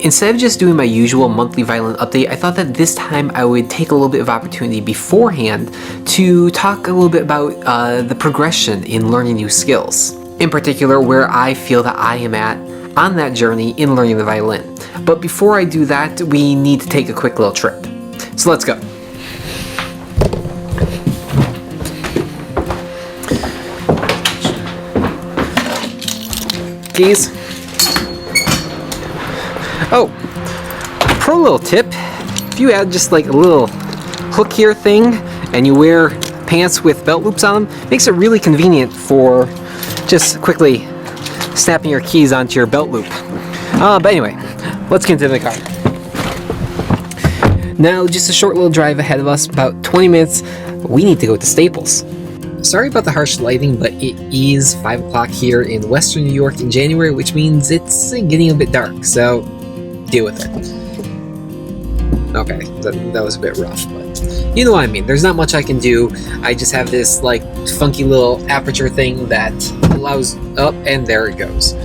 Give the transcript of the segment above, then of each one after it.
Instead of just doing my usual monthly violin update, I thought that this time I would take a little bit of opportunity beforehand to talk a little bit about the progression in learning new skills. In particular, where I feel that I am at on that journey in learning the violin. But before I do that, we need to take a quick little trip. So let's go. Keys. Oh, pro little tip, if you add just like a little hook here thing and you wear pants with belt loops on them, it makes it really convenient for just quickly snapping your keys onto your belt loop. But anyway, let's get into the car. Now, just a short little drive ahead of us, about 20 minutes, we need to go to Staples. Sorry about the harsh lighting, but it is 5 o'clock here in Western New York in January, which means it's getting a bit dark, so deal with it. Okay, that was a bit rough, but you know what I mean. There's not much I can do. I just have this like funky little aperture thing that allows up, and there it goes.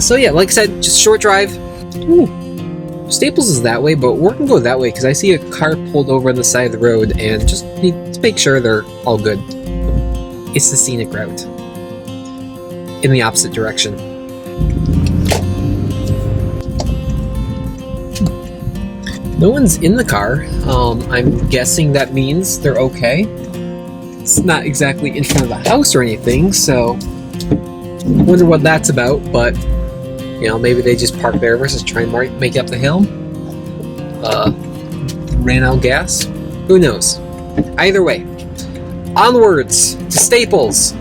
So yeah, like I said, just a short drive. Ooh, Staples is that way, but we're gonna go that way because I see a car pulled over on the side of the road and just need to make sure they're all good. It's the scenic route in the opposite direction. No one's in the car. I'm guessing that means they're okay. It's not exactly in front of the house or anything, so wonder what that's about, but you know, maybe they just parked there versus trying to make it up the hill. Ran out of gas. Who knows? Either way, onwards to Staples.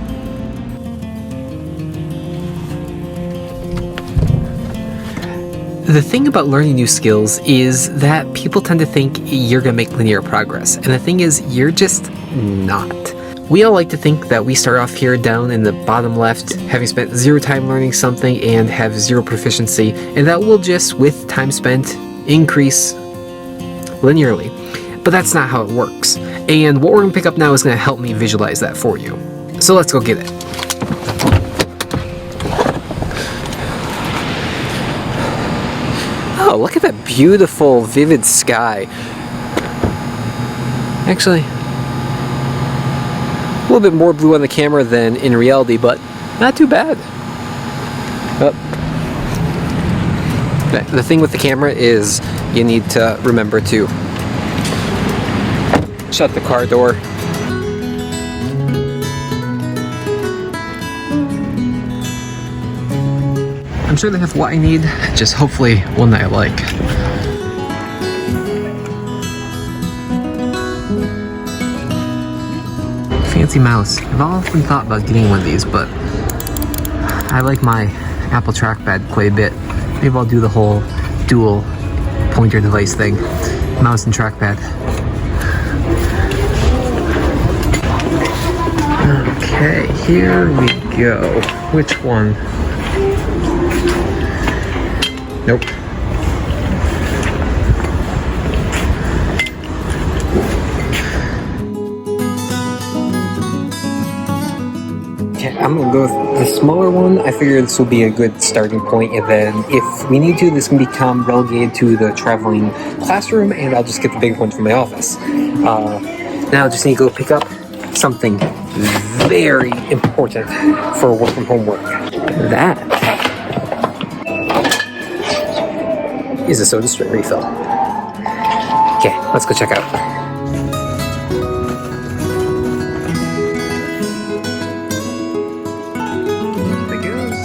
The thing about learning new skills is that people tend to think you're going to make linear progress, and the thing is, you're just not. We all like to think that we start off here down in the bottom left, having spent 0 time learning something and have 0 proficiency, and that will just, with time spent, increase linearly. But that's not how it works, and what we're going to pick up now is going to help me visualize that for you. So let's go get it. Oh, look at that beautiful, vivid sky. Actually, a little bit more blue on the camera than in reality, but not too bad. The thing with the camera is you need to remember to shut the car door. I'm sure they have what I need, just hopefully one that I like. Fancy mouse. I've often thought about getting one of these, but I like my Apple trackpad quite a bit. Maybe I'll do the whole dual pointer device thing. Mouse and trackpad. Okay, here we go. Which one? Nope. Okay, I'm gonna go with the smaller one. I figure this will be a good starting point, and then if we need to, this can become relegated to the traveling classroom, and I'll just get the big one from my office. Now I just need to go pick up something very important for work from home work. That is a soda stream refill. Okay, let's go check out. There it goes.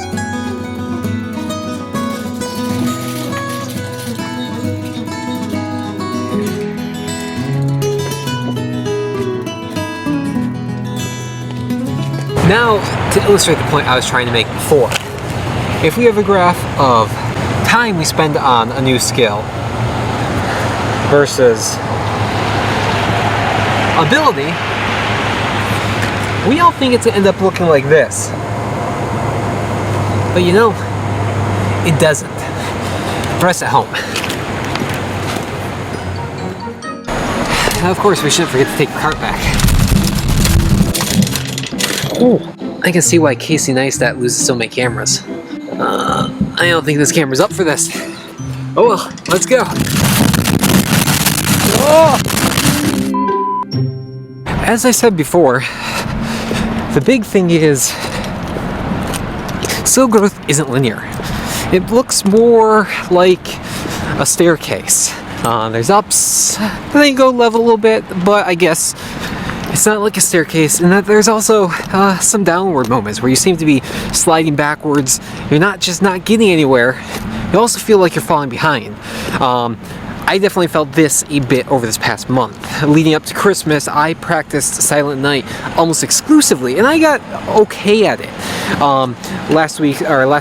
Now, to illustrate the point I was trying to make before, if we have a graph of time we spend on a new skill versus ability, we all think it's going to end up looking like this. But you know, it doesn't. Rest at home. Now, of course, we shouldn't forget to take the cart back. Oh, I can see why Casey Neistat loses so many cameras. I don't think this camera's up for this. Oh well, let's go. Oh! As I said before, the big thing is skill growth isn't linear. It looks more like a staircase. There's ups, then you go level a little bit, but I guess it's not like a staircase, and that there's also some downward moments where you seem to be sliding backwards. You're not just not getting anywhere, you also feel like you're falling behind. I definitely felt this a bit over this past month. Leading up to Christmas, I practiced Silent Night almost exclusively, and I got okay at it. Last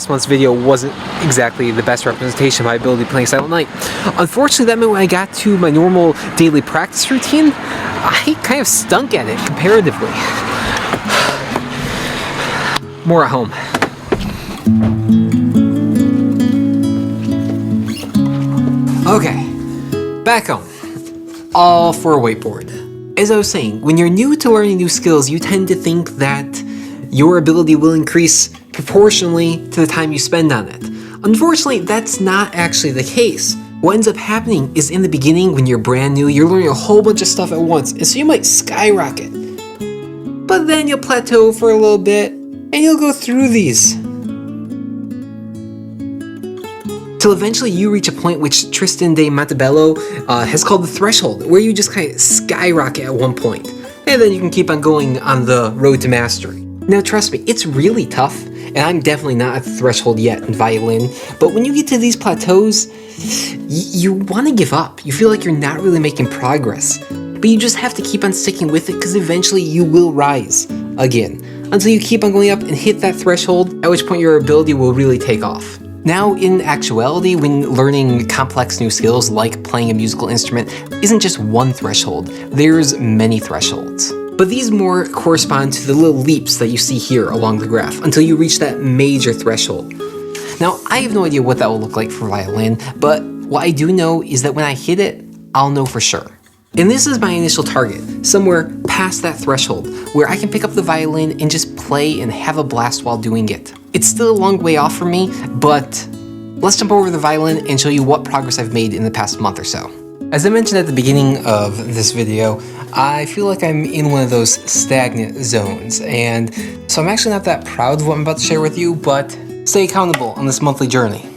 month's video wasn't exactly the best representation of my ability playing Silent Night. Unfortunately, that meant when I got to my normal daily practice routine, I kind of stunk at it comparatively. More at home. Okay. Back home, all for a whiteboard. As I was saying, when you're new to learning new skills, you tend to think that your ability will increase proportionally to the time you spend on it. Unfortunately, that's not actually the case. What ends up happening is in the beginning, when you're brand new, you're learning a whole bunch of stuff at once, and so you might skyrocket. But then you'll plateau for a little bit, and you'll go through these. Till eventually you reach a point which Tristan de Montebello has called the threshold, where you just kind of skyrocket at one point, and then you can keep on going on the road to mastery. Now trust me, it's really tough, and I'm definitely not at the threshold yet in violin, but when you get to these plateaus, you want to give up. You feel like you're not really making progress, but you just have to keep on sticking with it because eventually you will rise again, until you keep on going up and hit that threshold, at which point your ability will really take off. Now, in actuality, when learning complex new skills like playing a musical instrument isn't just one threshold, there's many thresholds. But these more correspond to the little leaps that you see here along the graph until you reach that major threshold. Now, I have no idea what that will look like for violin, but what I do know is that when I hit it, I'll know for sure. And this is my initial target, somewhere past that threshold, where I can pick up the violin and just play and have a blast while doing it. It's still a long way off for me, but let's jump over the violin and show you what progress I've made in the past month or so. As I mentioned at the beginning of this video, I feel like I'm in one of those stagnant zones, and so I'm actually not that proud of what I'm about to share with you, but stay accountable on this monthly journey.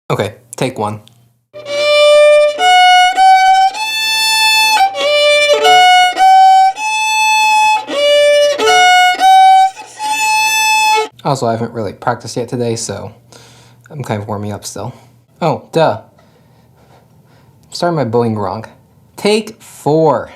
Okay, take one. Also, I haven't really practiced yet today, so I'm kind of warming up still. Oh, duh. I'm starting my bowing wrong. Take 4.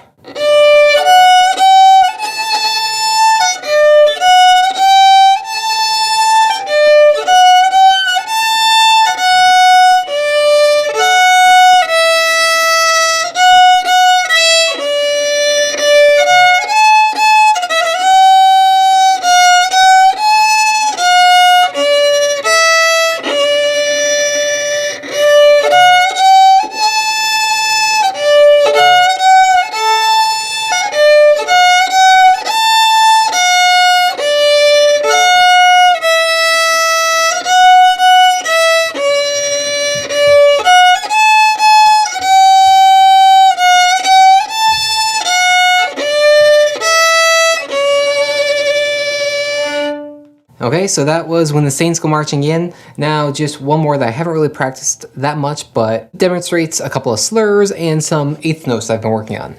Okay, so that was When the Saints Go Marching In. Now just one more that I haven't really practiced that much, but demonstrates a couple of slurs and some eighth notes I've been working on.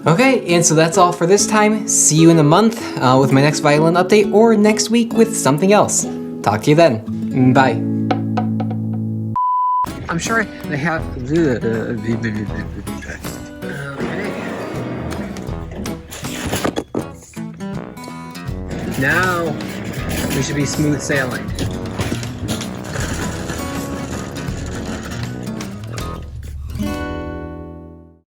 Okay, and so that's all for this time. See you in a month with my next violin update, or next week with something else. Talk to you then. Bye. I'm sure they have... Okay. Now, we should be smooth sailing.